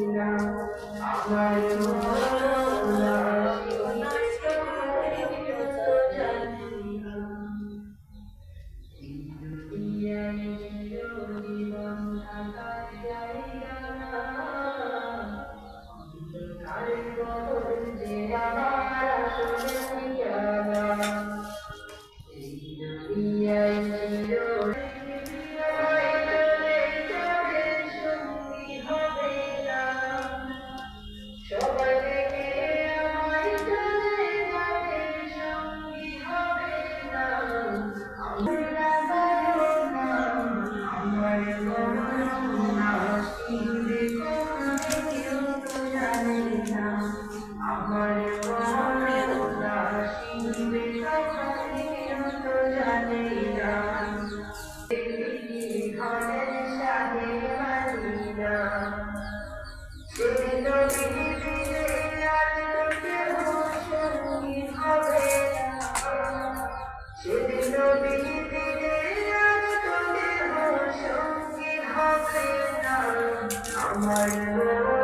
না আমার মৌলা জানি না দুনিয়ায় চিরজীবন থাকার জায়গা না আর কবর যে আমার আসলে ঠিকানা এই দুনিয়ায় সবাই দেখে আমায় চলে যাবে সঙ্গী হবে না আমার মরনা শিবে কেউ তো জানে না আমার মরনা শিবে কেউ তো জানে না ঘরের সাথে মানি না আমার